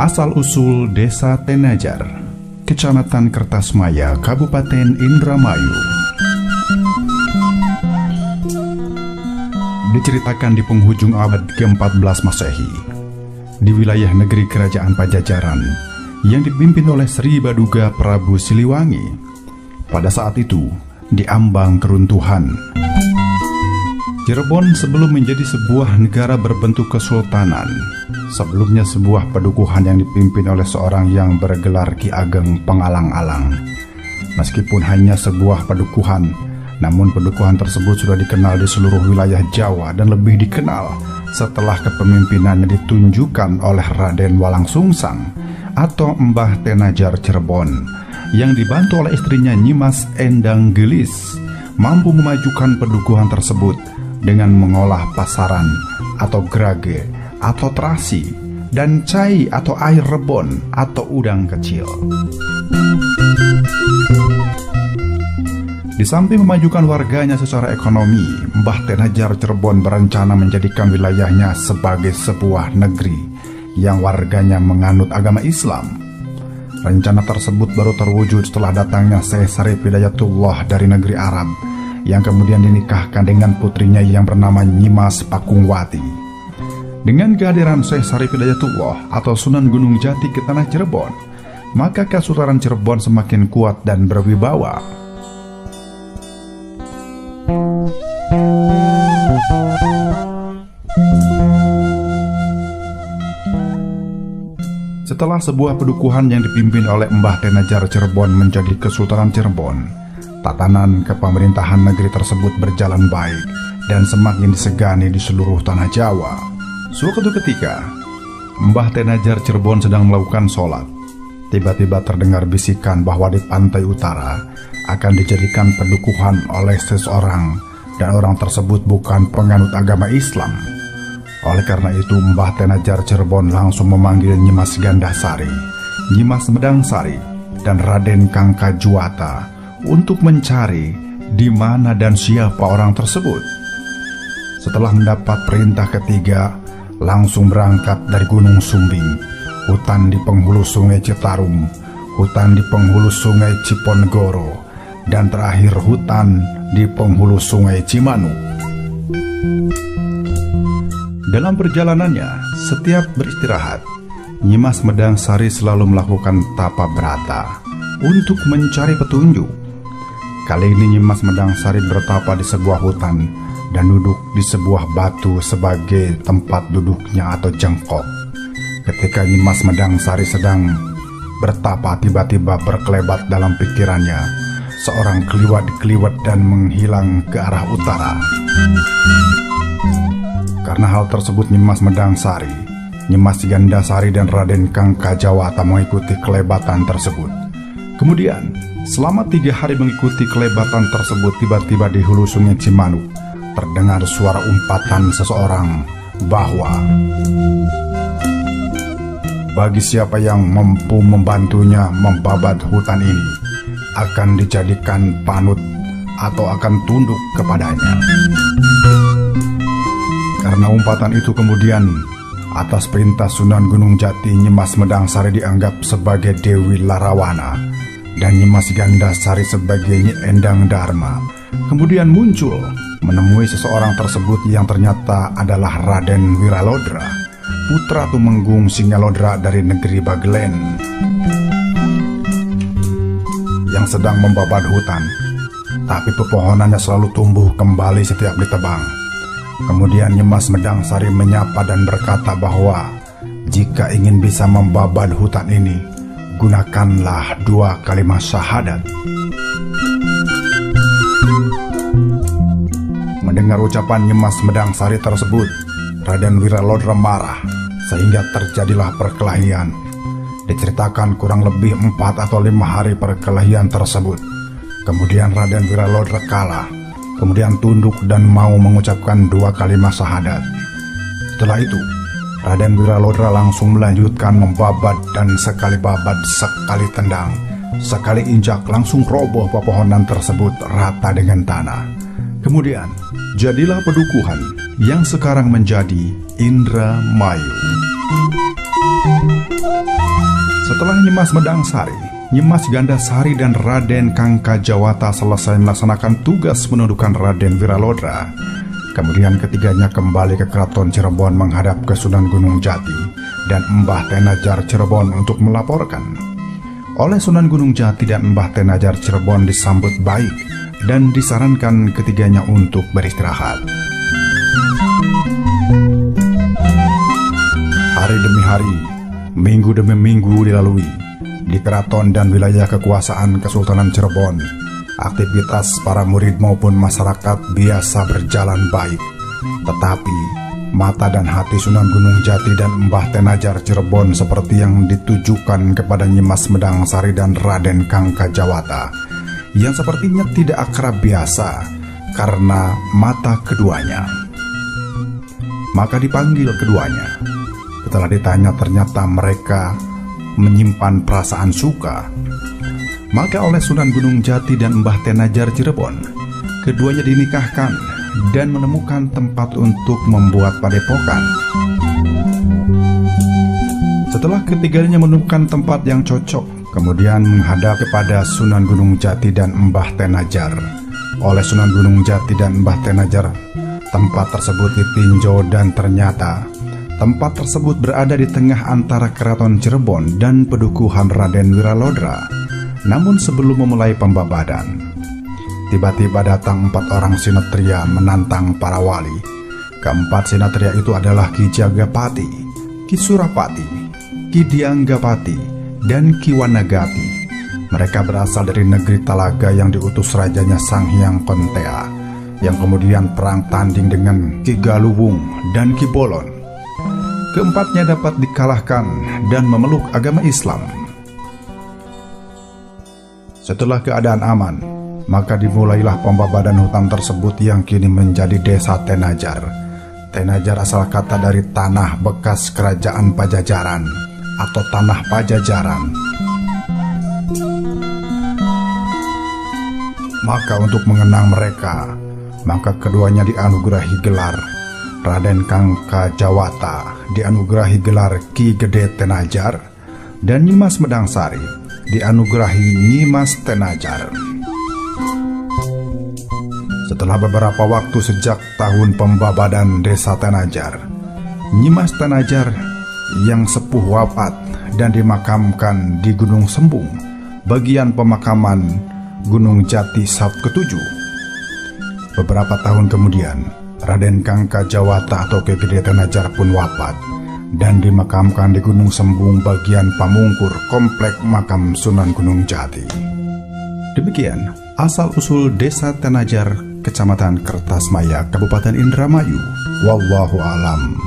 Asal-usul Desa Tenajar, Kecamatan Kertasmaya, Kabupaten Indramayu. Diceritakan di penghujung abad ke-14 Masehi, di wilayah negeri kerajaan Pajajaran yang dipimpin oleh Sri Baduga Prabu Siliwangi. Pada saat itu, diambang keruntuhan. Cirebon sebelum menjadi sebuah negara berbentuk kesultanan, sebelumnya sebuah pedukuhan yang dipimpin oleh seorang yang bergelar Ki Ageng Pengalang-alang. Meskipun hanya sebuah pedukuhan, namun pedukuhan tersebut sudah dikenal di seluruh wilayah Jawa dan lebih dikenal setelah kepemimpinannya ditunjukkan oleh Raden Walang Sungsang atau Mbah Tenajar Cirebon, yang dibantu oleh istrinya Nyimas Endang Gelis, mampu memajukan pedukuhan tersebut dengan mengolah pasaran atau grage atau terasi dan cai atau air rebon atau udang kecil. Di samping memajukan warganya secara ekonomi, Mbah Tenajar Cirebon berencana menjadikan wilayahnya sebagai sebuah negeri yang warganya menganut agama Islam. Rencana tersebut baru terwujud setelah datangnya Syekh Sarip Hidayatullah dari negeri Arab, yang kemudian dinikahkan dengan putrinya yang bernama Nyimas Pakungwati. Dengan kehadiran Syekh Sarip Hidayatullah atau Sunan Gunung Jati ke tanah Cirebon, maka Kesultanan Cirebon semakin kuat dan berwibawa. Setelah sebuah pedukuhan yang dipimpin oleh Mbah Tenajar Cirebon menjadi Kesultanan Cirebon, tatanan kepemerintahan negeri tersebut berjalan baik dan semakin disegani di seluruh tanah Jawa. Suatu ketika, Mbah Tenajar Cirebon sedang melakukan sholat. Tiba-tiba terdengar bisikan bahwa di pantai utara akan dijadikan pedukuhan oleh seseorang, dan orang tersebut bukan penganut agama Islam. Oleh karena itu, Mbah Tenajar Cirebon langsung memanggil Nyimas Gandasari, Nyimas Medangsari, dan Raden Kangkajuwata untuk mencari di mana dan siapa orang tersebut. Setelah mendapat perintah ketiga, langsung berangkat dari Gunung Sumbing, hutan di penghulu Sungai Citarum, hutan di penghulu Sungai Ciponegoro, dan terakhir hutan di penghulu Sungai Cimanuk. Dalam perjalanannya, setiap beristirahat, Nyimas Medangsari selalu melakukan tapa brata untuk mencari petunjuk. Kali ini Nyimas Medangsari bertapa di sebuah hutan dan duduk di sebuah batu sebagai tempat duduknya atau jengkok. Ketika Nyimas Medangsari sedang bertapa, tiba-tiba berkelebat dalam pikirannya seorang keliwat-keliwat dan menghilang ke arah utara. Karena hal tersebut, Nyimas Medangsari, Nyimas Gandasari, dan Raden Kangkajuwata mengikuti kelebatan tersebut. Kemudian, selama 3 hari mengikuti kelebatan tersebut, tiba-tiba di hulu Sungai Cimanuk terdengar suara umpatan seseorang bahwa bagi siapa yang mampu membantunya membabat hutan ini akan dijadikan panut atau akan tunduk kepadanya. Karena umpatan itu kemudian, atas perintah Sunan Gunung Jati, Nyimas Medangsari dianggap sebagai Dewi Larawana dan Nyimas Gandasari sebagai Nyi Endang Dharma kemudian muncul menemui seseorang tersebut yang ternyata adalah Raden Wiralodra, putra Tumenggung Singalodra dari negeri Bagelen, yang sedang membabat hutan, tapi pepohonannya selalu tumbuh kembali setiap ditebang. Kemudian Nyimas Medangsari menyapa dan berkata bahwa jika ingin bisa membabat hutan ini, gunakanlah 2 kalimat syahadat. Mendengar ucapan Nyimas Medangsari tersebut, Raden Wiralodra marah sehingga terjadilah perkelahian. Diceritakan kurang lebih 4 atau 5 hari perkelahian tersebut. Kemudian Raden Wiralodra kalah, kemudian tunduk dan mau mengucapkan 2 kalimat syahadat. Setelah itu, Raden Wiralodra langsung melanjutkan membabat, dan sekali babat, sekali tendang, sekali injak, langsung roboh pepohonan tersebut rata dengan tanah. Kemudian, jadilah pedukuhan yang sekarang menjadi Indramayu. Setelah Nyimas Medangsari, Nyimas Gandasari dan Raden Kangkajawata selesai melaksanakan tugas menundukkan Raden Wiralodra, kemudian ketiganya kembali ke Keraton Cirebon menghadap ke Sunan Gunung Jati dan Mbah Tenajar Cirebon untuk melaporkan. Oleh Sunan Gunung Jati dan Mbah Tenajar Cirebon disambut baik dan disarankan ketiganya untuk beristirahat. Hari demi hari, minggu demi minggu dilalui. Di keraton dan wilayah kekuasaan Kesultanan Cirebon, aktivitas para murid maupun masyarakat biasa berjalan baik. Tetapi mata dan hati Sunan Gunung Jati dan Mbah Tenajar Cirebon seperti yang ditujukan kepada Nyimas Medangsari dan Raden Kangkajawata, yang sepertinya tidak akrab biasa karena mata keduanya. Maka dipanggil keduanya. Setelah ditanya ternyata mereka menyimpan perasaan suka. Maka oleh Sunan Gunung Jati dan Mbah Tenajar Cirebon, keduanya dinikahkan dan menemukan tempat untuk membuat padepokan. Setelah ketiganya menemukan tempat yang cocok, kemudian menghadap kepada Sunan Gunung Jati dan Mbah Tenajar. Oleh Sunan Gunung Jati dan Mbah Tenajar, tempat tersebut ditinjau dan ternyata tempat tersebut berada di tengah antara Keraton Cirebon dan pedukuhan Raden Wiralodra. Namun sebelum memulai pembabadan, tiba-tiba datang 4 orang sinatria menantang para wali. Keempat sinatria itu adalah Ki Jagapati, Ki Surapati, Ki Dianggapati, dan Ki Wanagati. Mereka berasal dari negeri Talaga yang diutus rajanya Sang Hyang Kontea, yang kemudian perang tanding dengan Ki Galuwung dan Ki Bolon. Keempatnya dapat dikalahkan dan memeluk agama Islam. Setelah keadaan aman, maka dimulailah pembabadan hutan tersebut yang kini menjadi desa Tenajar. Tenajar asal kata dari tanah bekas kerajaan Pajajaran atau tanah Pajajaran. Maka untuk mengenang mereka, maka keduanya dianugerahi gelar. Raden Kangkajawata dianugerahi gelar Ki Gede Tenajar dan Nyimas Medangsari dianugerahi Nyimas Tenajar. Setelah beberapa waktu sejak tahun pembabadan desa Tenajar, Nyimas Tenajar yang sepuh wafat dan dimakamkan di Gunung Sembung, bagian pemakaman Gunung Jati Saut ke-7. Beberapa tahun kemudian, Raden Kangkajawata atau Ki Gede Tenajar pun wafat dan dimakamkan di Gunung Sembung bagian Pamungkur komplek makam Sunan Gunung Jati. Demikian asal-usul desa Tenajar, Kecamatan Kertasmaya, Kabupaten Indramayu. Wallahu alam.